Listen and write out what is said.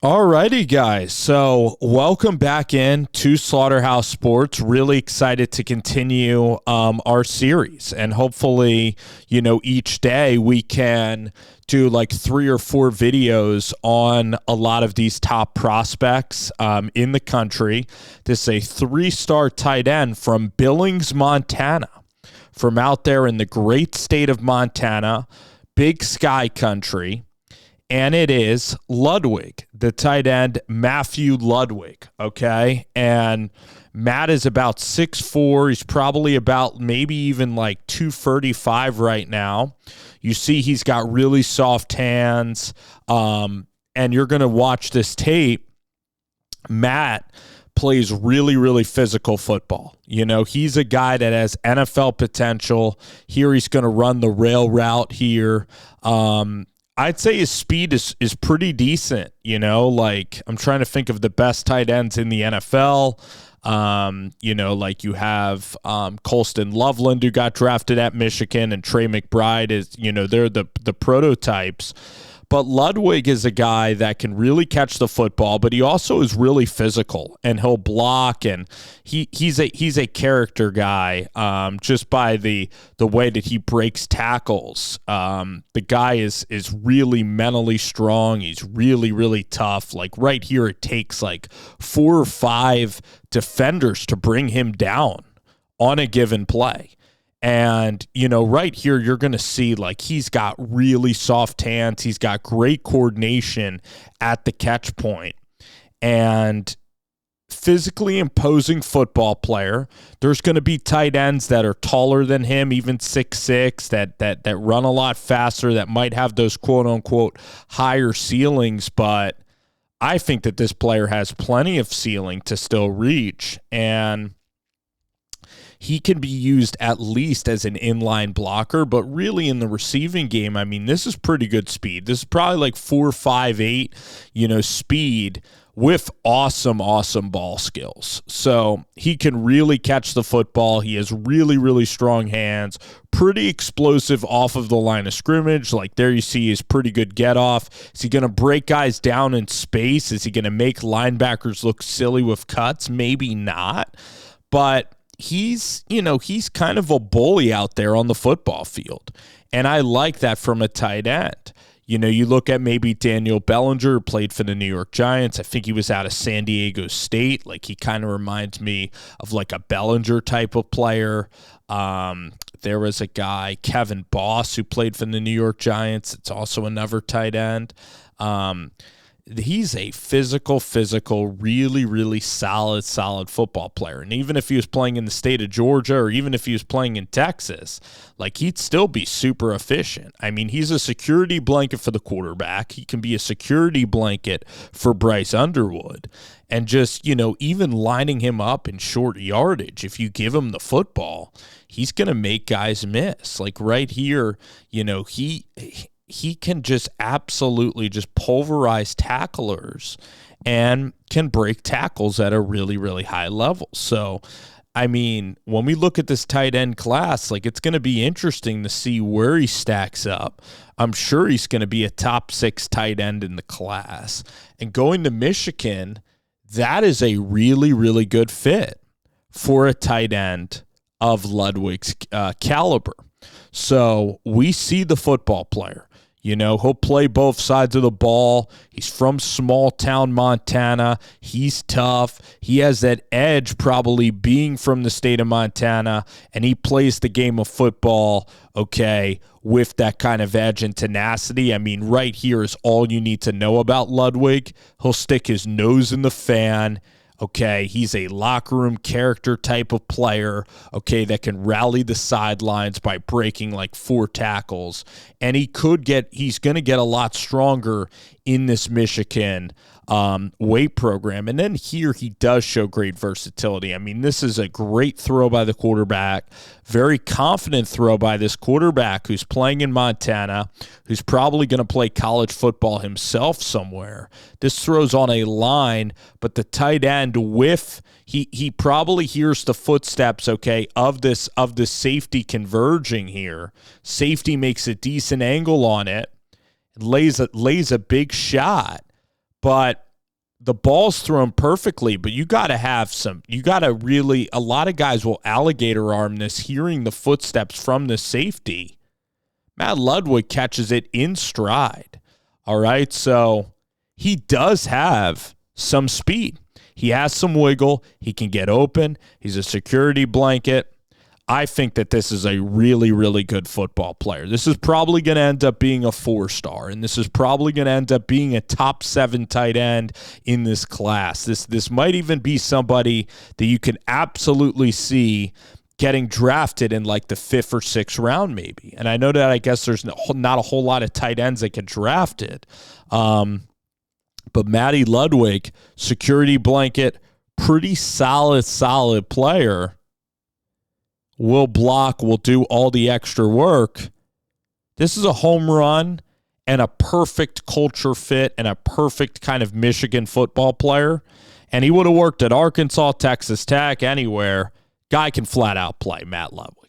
Alrighty, guys. So, welcome back in to Slaughterhouse Sports. Really excited to continue our series, and hopefully, each day we can do like 3 or 4 videos on a lot of these top prospects in the country. This is a 3-star tight end from Billings, Montana, from out there in the great state of Montana, Big Sky Country. And it is Ludwig, the tight end, Matthew Ludwig, okay? And Matt is about 6'4". He's probably about maybe even like 235 right now. You see he's got really soft hands, and you're going to watch this tape. Matt plays really, really physical football. He's a guy that has NFL potential. Here he's going to run the rail route here. I'd say his speed is pretty decent, like I'm trying to think of the best tight ends in the NFL. Like you have Colston Loveland, who got drafted at Michigan, and Trey McBride is, they're the prototypes. But Ludwig is a guy that can really catch the football, but he also is really physical, and he'll block, and he's a character guy just by the way that he breaks tackles. The guy is really mentally strong. He's really, really tough. Like right here, it takes like 4 or 5 defenders to bring him down on a given play. And, right here, you're going to see like he's got really soft hands. He's got great coordination at the catch point. And physically imposing football player. There's going to be tight ends that are taller than him, even 6'6", that run a lot faster, that might have those quote-unquote higher ceilings. But I think that this player has plenty of ceiling to still reach. And he can be used at least as an inline blocker, but really in the receiving game, I mean, this is pretty good speed. This is probably like 4.58, speed with awesome ball skills. So he can really catch the football. He has really, really strong hands, pretty explosive off of the line of scrimmage. Like there you see his pretty good get off. Is he going to break guys down in space? Is he going to make linebackers look silly with cuts? Maybe not, but he's kind of a bully out there on the football field. And I like that from a tight end. You look at maybe Daniel Bellinger, who played for the New York Giants. I think he was out of San Diego State. Like he kind of reminds me of like a Bellinger type of player. There was a guy, Kevin Boss, who played for the New York Giants. It's also another tight end. He's a physical, really, really solid football player. And even if he was playing in the state of Georgia, or even if he was playing in Texas, like he'd still be super efficient. I mean, he's a security blanket for the quarterback. He can be a security blanket for Bryce Underwood. And just, even lining him up in short yardage, if you give him the football, he's going to make guys miss. Like right here, he can just absolutely just pulverize tacklers and can break tackles at a really, really high level. So, I mean, when we look at this tight end class, like it's going to be interesting to see where he stacks up. I'm sure he's going to be a top 6 tight end in the class. And going to Michigan, that is a really, really good fit for a tight end of Ludwig's caliber. So we see the football player. He'll play both sides of the ball. He's from small town Montana. He's tough. He has that edge probably being from the state of Montana, and he plays the game of football, okay, with that kind of edge and tenacity. I mean, right here is all you need to know about Ludwig. He'll stick his nose in the fan. Okay, he's a locker room character type of player, okay, that can rally the sidelines by breaking like 4 tackles. And he's going to get a lot stronger in this Michigan weight program. And then here he does show great versatility. I mean, this is a great throw by the quarterback, very confident throw by this quarterback who's playing in Montana, who's probably going to play college football himself somewhere. This throw's on a line, but the tight end he probably hears the footsteps, okay, of this safety converging here. Safety makes a decent angle on it, lays a big shot. But the ball's thrown perfectly, but you got to have a lot of guys will alligator arm this, hearing the footsteps from the safety. Matt Ludwig catches it in stride. All right, so he does have some speed. He has some wiggle. He can get open. He's a security blanket. I think that this is a really, really good football player. This is probably going to end up being a 4-star, and this is probably going to end up being a top 7 tight end in this class. This might even be somebody that you can absolutely see getting drafted in like the 5th or 6th round maybe. And I know that I guess there's not a whole lot of tight ends that get drafted. But Matty Ludwig, security blanket, pretty solid player. Will block, will do all the extra work. This is a home run and a perfect culture fit and a perfect kind of Michigan football player. And he would have worked at Arkansas, Texas Tech, anywhere. Guy can flat out play, Matt Loveland.